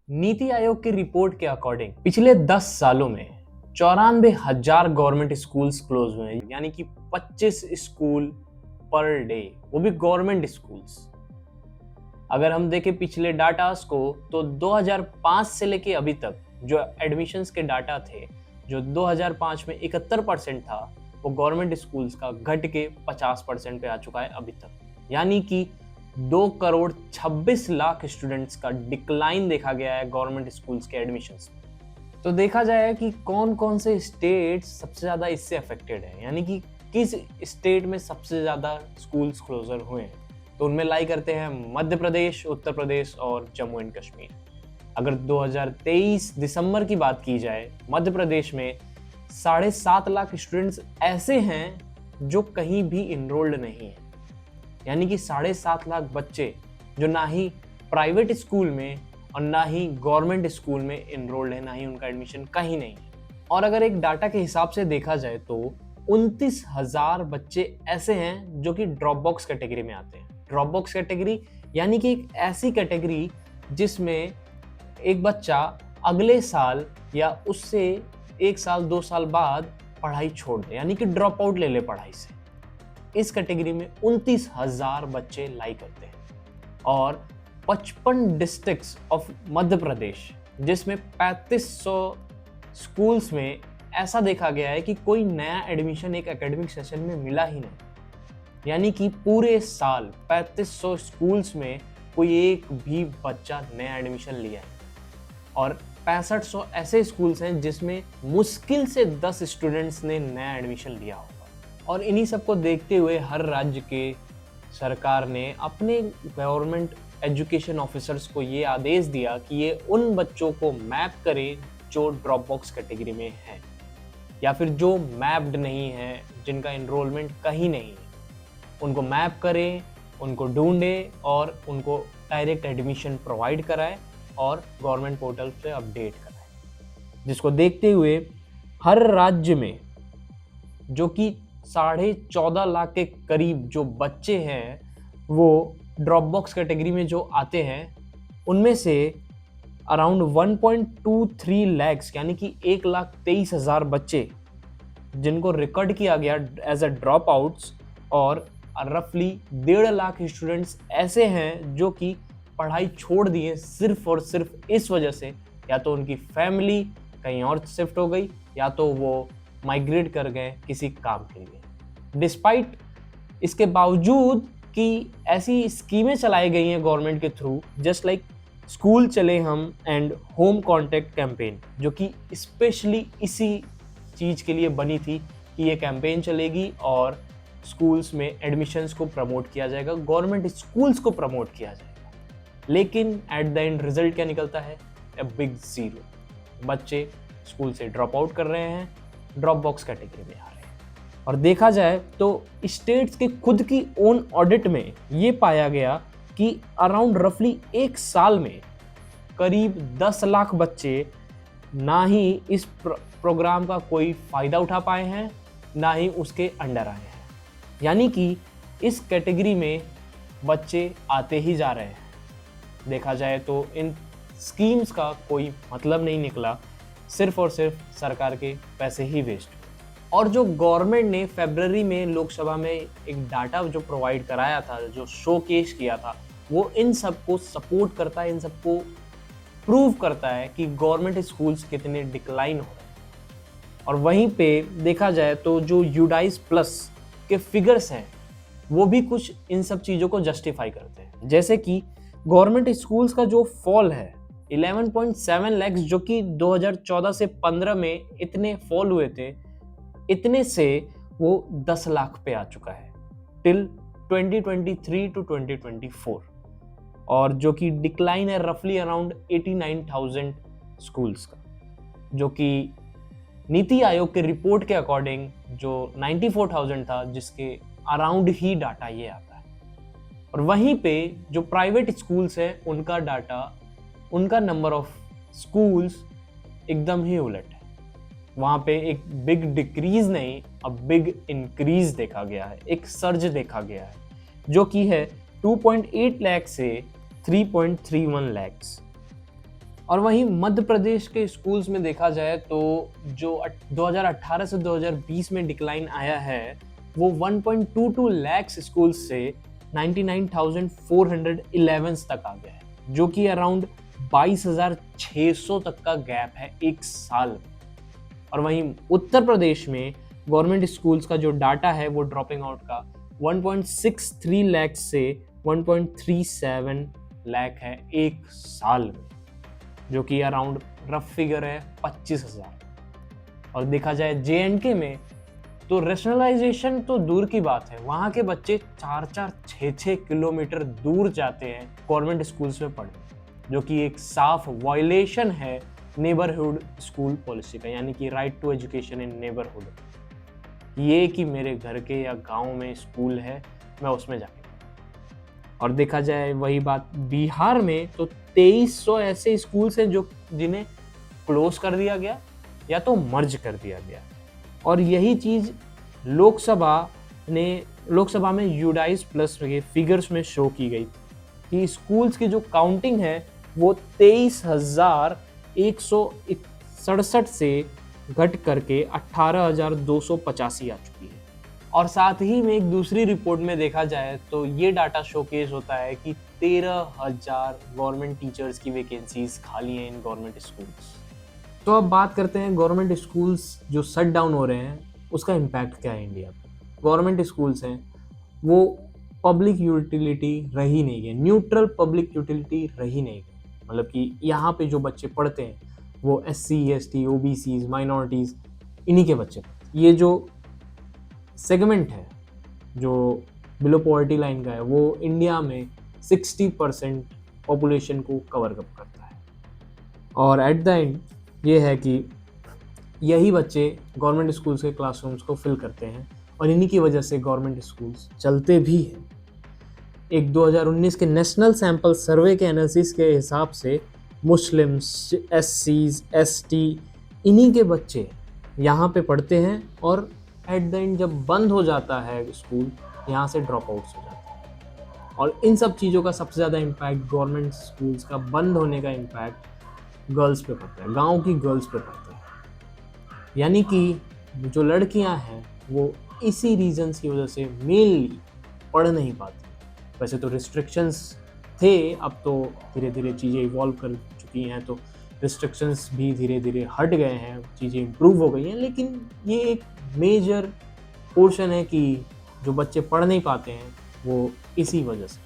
नीति आयोग की रिपोर्ट के अकॉर्डिंग पिछले 10 सालों में 94,000 गवर्नमेंट स्कूल्स क्लोज हुए हैं, यानी कि 25 स्कूल पर डे, वो भी गवर्नमेंट स्कूल्स। अगर हम देखें पिछले डाटास को तो 2005 से लेके अभी तक जो एडमिशन्स के डाटा थे, जो 2005 में 71% था, वो गवर्नमेंट स्कूल्स का घट के 50% पे आ चुका है अभी तक। यानी कि 2,26,00,000 स्टूडेंट्स का डिक्लाइन देखा गया है गवर्नमेंट स्कूल्स के एडमिशन्स में। तो देखा जाए कि कौन कौन से स्टेट्स सबसे ज़्यादा इससे अफेक्टेड हैं, यानी कि किस स्टेट में सबसे ज़्यादा स्कूल्स क्लोजर हुए हैं, तो उनमें लाई करते हैं मध्य प्रदेश, उत्तर प्रदेश और जम्मू एंड कश्मीर। अगर 2023 दिसंबर की बात की जाए, मध्य प्रदेश में 7.5 लाख स्टूडेंट्स ऐसे हैं जो कहीं भी इनरोल्ड नहीं है, यानी कि 7.5 लाख बच्चे जो ना ही प्राइवेट स्कूल में और ना ही गवर्नमेंट स्कूल में इनरोल्ड है, ना ही उनका एडमिशन कहीं नहीं है। और अगर एक डाटा के हिसाब से देखा जाए तो 29,000 बच्चे ऐसे हैं जो कि ड्रॉप बॉक्स कैटेगरी में आते हैं। ड्रॉप बॉक्स कैटेगरी यानी कि एक ऐसी कैटेगरी जिसमें एक बच्चा अगले साल या उससे 1 साल 2 साल बाद पढ़ाई छोड़ दे, यानी कि ड्रॉप आउट ले ले पढ़ाई से। इस कैटेगरी में 29,000 बच्चे लाई करते हैं। और 55 डिस्ट्रिक्ट्स ऑफ मध्य प्रदेश, जिसमें 3500 स्कूल्स में ऐसा देखा गया है कि कोई नया एडमिशन एक एकेडमिक सेशन में मिला ही नहीं, यानी कि पूरे साल 3500 स्कूल्स में कोई एक भी बच्चा नया एडमिशन लिया है। और 6500 ऐसे स्कूल्स हैं जिसमें मुश्किल से 10 स्टूडेंट्स ने नया एडमिशन लिया होगा। और इन्हीं सबको देखते हुए हर राज्य के सरकार ने अपने गवर्नमेंट एजुकेशन ऑफिसर्स को ये आदेश दिया कि ये उन बच्चों को मैप करें जो ड्रॉप बॉक्स कैटेगरी में है या फिर जो मैप्ड नहीं है, जिनका एनरोलमेंट कहीं नहीं है, उनको मैप करें, उनको ढूंढें और उनको डायरेक्ट एडमिशन प्रोवाइड कराएं और गवर्नमेंट पोर्टल से अपडेट कराएं। जिसको देखते हुए हर राज्य में जो कि 14.5 लाख के करीब जो बच्चे हैं वो ड्रॉप बॉक्स कैटेगरी में जो आते हैं, उनमें से अराउंड 1.23 लैक्स यानी कि 1,23,000 बच्चे जिनको रिकॉर्ड किया गया एज अ ड्रॉप आउट्स, और रफली 1.5 लाख स्टूडेंट्स ऐसे हैं जो कि पढ़ाई छोड़ दिए सिर्फ और सिर्फ इस वजह से या तो उनकी फैमिली कहीं और शिफ्ट हो गई या तो वो माइग्रेट कर गए किसी काम के लिए। डिस्पाइट इसके बावजूद कि ऐसी स्कीमें चलाई गई हैं गवर्नमेंट के थ्रू, जस्ट लाइक स्कूल चले हम एंड होम कॉन्टैक्ट कैंपेन, जो कि स्पेशली इसी चीज़ के लिए बनी थी कि ये कैंपेन चलेगी और स्कूल्स में एडमिशन्स को प्रमोट किया जाएगा, गवर्नमेंट स्कूल्स को प्रमोट किया जाएगा। लेकिन एट द एंड रिजल्ट क्या निकलता है? A big zero. बच्चे स्कूल से ड्रॉप आउट कर रहे हैं, ड्रॉप बॉक्स कैटेगरी में आ रहे हैं। और देखा जाए तो स्टेट्स के खुद की ओन ऑडिट में ये पाया गया कि अराउंड रफली एक साल में करीब 10 लाख बच्चे ना ही इस प्रोग्राम का कोई फ़ायदा उठा पाए हैं, ना ही उसके अंडर आए हैं। यानी कि इस कैटेगरी में बच्चे आते ही जा रहे हैं। देखा जाए तो इन स्कीम्स का कोई मतलब नहीं निकला, सिर्फ और सिर्फ सरकार के पैसे ही वेस्ट हुए। और जो गवर्नमेंट ने फरवरी में लोकसभा में एक डाटा जो प्रोवाइड कराया था, जो शोकेस किया था, वो इन सबको सपोर्ट करता है, इन सबको प्रूव करता है कि गवर्नमेंट स्कूल्स कितने डिक्लाइन हो रहे हैं। और वहीं पे देखा जाए तो जो यूडाइस प्लस के फिगर्स हैं वो भी कुछ इन सब चीज़ों को जस्टिफाई करते हैं। जैसे कि गवर्नमेंट स्कूल्स का जो फॉल है 11.7 लैक्स, जो कि 2014 से 15 में इतने फॉल हुए थे, इतने से वो 10 लाख पे आ चुका है टिल 2023 टू 2024। और जो कि डिक्लाइन है रफली अराउंड 89,000 स्कूल्स का, जो कि नीति आयोग के रिपोर्ट के अकॉर्डिंग जो 94,000 था, जिसके अराउंड ही डाटा ये आता है। और वहीं पे जो प्राइवेट स्कूल्स हैं उनका डाटा, उनका नंबर ऑफ स्कूल्स एकदम ही उलट है। वहाँ पे एक बिग डिक्रीज नहीं, अब बिग इंक्रीज देखा गया है, एक सर्ज देखा गया है, जो कि है 2.8 लाख से 3.31 लैक्स। और वहीं मध्य प्रदेश के स्कूल्स में देखा जाए तो जो 2018 से 2020 में डिक्लाइन आया है वो 1.22 लाख स्कूल्स से 99,411 तक आ गया है, जो कि अराउंड 22,600 तक का गैप है एक साल में। और वहीं उत्तर प्रदेश में गवर्नमेंट स्कूल्स का जो डाटा है वो ड्रॉपिंग आउट का 1.63 लाख से 1.37 लाख है एक साल में, जो कि अराउंड रफ फिगर है 25,000। और देखा जाए JNK में तो रेशनलाइजेशन तो दूर की बात है, वहाँ के बच्चे 4-6 किलोमीटर दूर जाते हैं गवर्नमेंट स्कूल्स में पढ़ने, जो कि एक साफ वायलेशन है नेबरहुड स्कूल पॉलिसी का, यानी कि right to education in neighbourhood. ये कि मेरे घर के या गांव में स्कूल है, मैं उसमें जाके। और देखा जाए वही बात बिहार में तो 2300 ऐसे स्कूल्स हैं जो जिन्हें क्लोज कर दिया गया या तो मर्ज कर दिया गया। और यही चीज़ लोकसभा में यूडाइस प्लस के फिगर्स में शो की गई थी कि स्कूल्स की जो काउंटिंग है वो 23,167 से घट करके 18,285 आ चुकी है। और साथ ही में एक दूसरी रिपोर्ट में देखा जाए तो ये डाटा शोकेस होता है कि 13,000 गवर्नमेंट टीचर्स की वैकेंसीज खाली हैं इन गवर्नमेंट स्कूल्स। तो अब बात करते हैं गवर्नमेंट स्कूल्स जो शट डाउन हो रहे हैं उसका इम्पैक्ट क्या है इंडिया पर। गवर्नमेंट स्कूल्स हैं वो पब्लिक यूटिलिटी रही नहीं है, न्यूट्रल पब्लिक यूटिलिटी रही नहीं है। मतलब कि यहाँ पे जो बच्चे पढ़ते हैं वो SC ST OBCs माइनॉरिटीज़ इन्हीं के बच्चे। ये जो सेगमेंट है जो बिलो पॉवर्टी लाइन का है वो इंडिया में 60% पॉपुलेशन को कवर अप करता है। और एट द एंड ये है कि यही बच्चे गवर्नमेंट स्कूल्स के क्लासरूम्स को फिल करते हैं और इन्हीं की वजह से गवर्नमेंट स्कूल्स चलते भी हैं। एक 2019 के नेशनल सैंपल सर्वे के एनालिसिस के हिसाब से मुस्लिम्स, SCs ST इन्हीं के बच्चे यहाँ पे पढ़ते हैं और एट द एंड जब बंद हो जाता है स्कूल यहाँ से ड्रॉप आउट्स हो जाते हैं। और इन सब चीज़ों का सबसे ज़्यादा इम्पैक्ट गवर्नमेंट स्कूल्स का बंद होने का इम्पैक्ट गर्ल्स पे पड़ता है, गांव की गर्ल्स पे पड़ता है। यानी कि जो लड़कियां हैं वो इसी रीजंस की वजह से मेनली पढ़ नहीं पाती। वैसे तो रिस्ट्रिक्शंस थे, अब तो धीरे धीरे चीज़ें इवॉल्व कर चुकी हैं, तो रिस्ट्रिक्शंस भी धीरे धीरे हट गए हैं, चीज़ें इम्प्रूव हो गई हैं। लेकिन ये एक मेजर पोर्शन है कि जो बच्चे पढ़ नहीं पाते हैं वो इसी वजह से।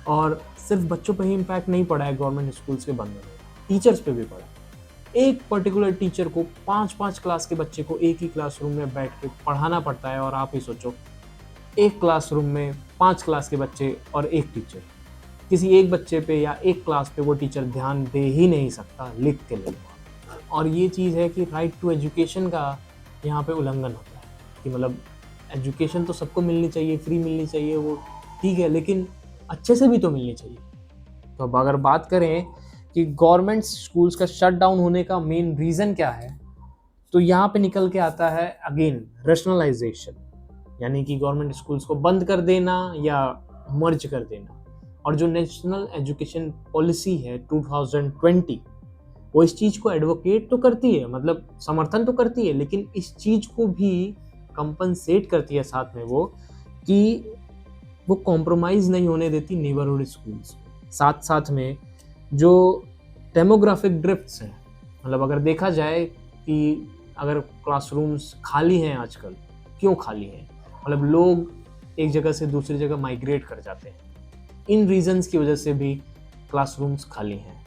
और सिर्फ बच्चों पे ही इम्पैक्ट नहीं पड़ा है गवर्नमेंट स्कूल्स के बंद होने, टीचर्स पे भी पड़ा। एक पर्टिकुलर टीचर को 5-5 क्लास के बच्चे को एक ही क्लासरूम में बैठ के पढ़ाना पड़ता है। और आप ही सोचो, एक क्लासरूम में 5 क्लास के बच्चे और एक टीचर, किसी एक बच्चे पे या एक क्लास पे वो टीचर ध्यान दे ही नहीं सकता लिख के लिए। और ये चीज़ है कि राइट टू एजुकेशन का यहाँ पे उल्लंघन होता है कि मतलब एजुकेशन तो सबको मिलनी चाहिए, फ्री मिलनी चाहिए, वो ठीक है, लेकिन अच्छे से भी तो मिलनी चाहिए। तो अब अगर बात करें कि गवर्नमेंट स्कूल्स का शट डाउन होने का मेन रीज़न क्या है, तो यहाँ पे निकल के आता है अगेन रैशनलाइजेशन, यानी कि गवर्नमेंट स्कूल्स को बंद कर देना या मर्ज कर देना। और जो नेशनल एजुकेशन पॉलिसी है 2020 वो इस चीज़ को एडवोकेट तो करती है, मतलब समर्थन तो करती है, लेकिन इस चीज़ को भी कंपनसेट करती है साथ में वो कि वो कॉम्प्रोमाइज़ नहीं होने देती नेबरहुड स्कूल्स। साथ साथ में जो डेमोग्राफिक ड्रिफ्ट्स हैं, मतलब अगर देखा जाए कि अगर क्लासरूम्स खाली हैं आजकल, क्यों खाली हैं, मतलब लोग एक जगह से दूसरी जगह माइग्रेट कर जाते हैं, इन रीजंस की वजह से भी क्लासरूम्स खाली हैं।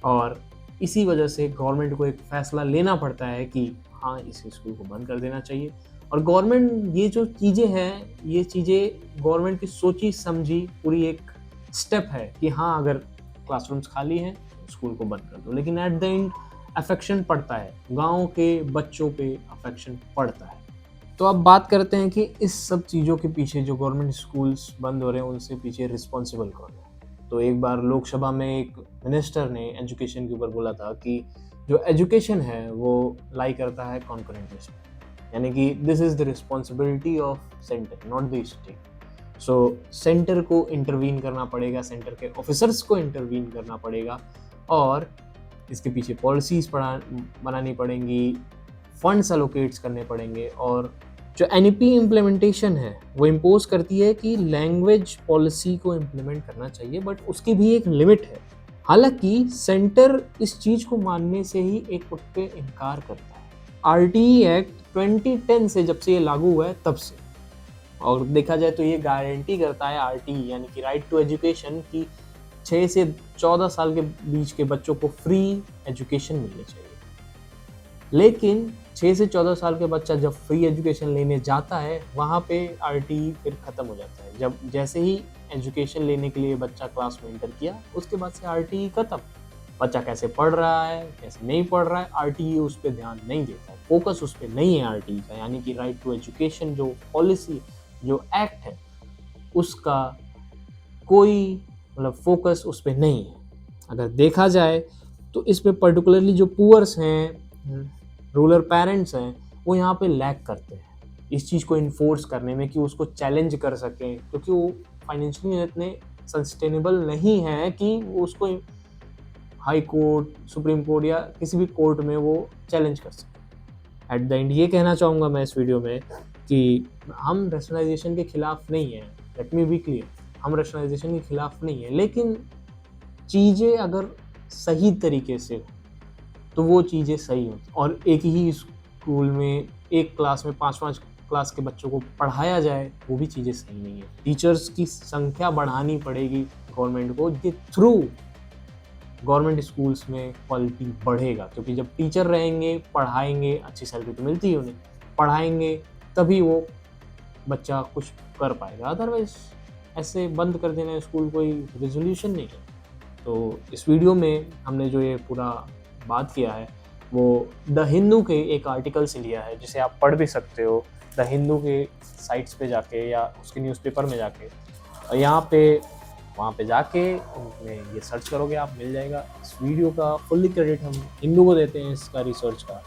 और इसी वजह से गवर्नमेंट को एक फ़ैसला लेना पड़ता है कि हाँ, इस स्कूल को बंद कर देना चाहिए। और गवर्नमेंट ये जो चीज़ें हैं, ये चीज़ें गवर्नमेंट की सोची समझी पूरी एक स्टेप है कि हाँ, अगर क्लासरूम्स खाली हैं स्कूल को बंद कर दो। लेकिन एट द एंड अफेक्शन पड़ता है, गांव के बच्चों पे अफेक्शन पड़ता है। तो अब बात करते हैं कि इस सब चीज़ों के पीछे जो गवर्नमेंट स्कूल्स बंद हो रहे हैं उनसे पीछे रिस्पॉन्सिबल कौन है। तो एक बार लोकसभा में एक मिनिस्टर ने एजुकेशन के ऊपर बोला था कि जो एजुकेशन है वो लाई करता है कॉन्करेंट लिस्ट में, यानी कि this is the responsibility of centre not the state. So centre को इंटरवीन करना पड़ेगा, सेंटर के ऑफिसर्स को इंटरवीन करना पड़ेगा और इसके पीछे पॉलिसीज़ बनानी पड़ेंगी, फंड्स एलोकेट्स करने पड़ेंगे, और जो एनईपी इम्प्लीमेंटेशन है वो इम्पोज करती है कि लैंग्वेज पॉलिसी को इम्प्लीमेंट करना चाहिए, बट उसकी भी एक लिमिट है। हालांकि सेंटर इस चीज़ को मानने से ही एक वक्त पे इनकार करता है। आरटीई एक्ट 2010 से जब से ये लागू हुआ है तब से, और देखा जाए तो ये गारंटी करता है आरटीई यानी कि राइट टू एजुकेशन की 6 से 14 साल के बीच के बच्चों को फ्री एजुकेशन मिलनी चाहिए। लेकिन 6 से 14 साल के बच्चा जब फ्री एजुकेशन लेने जाता है वहाँ पे आरटीई फिर ख़त्म हो जाता है। जब जैसे ही एजुकेशन लेने के लिए बच्चा क्लास में एंटर किया, उसके बाद से आरटीई ख़त्म। बच्चा कैसे पढ़ रहा है, कैसे नहीं पढ़ रहा है, आरटीई उस पर ध्यान नहीं देता, फोकस उस पर नहीं है आरटीई का। यानी कि राइट टू एजुकेशन जो पॉलिसी, जो एक्ट है, उसका कोई मतलब फोकस उस पर नहीं है। अगर देखा जाए तो इस पे पर्टिकुलरली जो पुअर्स हैं, रूरल पेरेंट्स हैं, वो यहाँ पे लैक करते हैं इस चीज़ को इन्फोर्स करने में कि उसको चैलेंज कर सकें, क्योंकि वो फाइनेंशियली इतने सस्टेनेबल नहीं है कि वो उसको हाई कोर्ट, सुप्रीम कोर्ट या किसी भी कोर्ट में वो चैलेंज कर सकें। एट द एंड ये कहना चाहूँगा मैं इस वीडियो में कि हम रैशनलाइजेशन के खिलाफ नहीं हैं, लेट मी बी क्लियर, हम रैशनलाइजेशन के खिलाफ नहीं है, लेकिन चीज़ें अगर सही तरीके से हो तो वो चीज़ें सही होती, और एक ही स्कूल में एक क्लास में 5-5 क्लास के बच्चों को पढ़ाया जाए, वो भी चीज़ें सही नहीं है। टीचर्स की संख्या बढ़ानी पड़ेगी गवर्नमेंट को, ये थ्रू गवर्नमेंट स्कूल्स में क्वालिटी बढ़ेगा, क्योंकि जब टीचर रहेंगे, पढ़ाएंगे, अच्छी सैलरी तो मिलती है उन्हें, पढ़ाएंगे तभी वो बच्चा कुछ कर पाएगा। अदरवाइज ऐसे बंद कर देना स्कूल कोई रेजोल्यूशन नहीं है। तो इस वीडियो में हमने जो ये पूरा बात किया है वो द हिंदू के एक आर्टिकल से लिया है, जिसे आप पढ़ भी सकते हो द हिंदू के साइट्स पे जाके या उसके न्यूज़पेपर में जाके, और वहाँ पे जाके उनमें ये सर्च करोगे आप, मिल जाएगा। इस वीडियो का फुल्ली क्रेडिट हम हिंदू को देते हैं इसका रिसर्च का।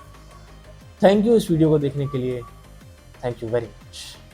थैंक यू इस वीडियो को देखने के लिए, थैंक यू वेरी मच।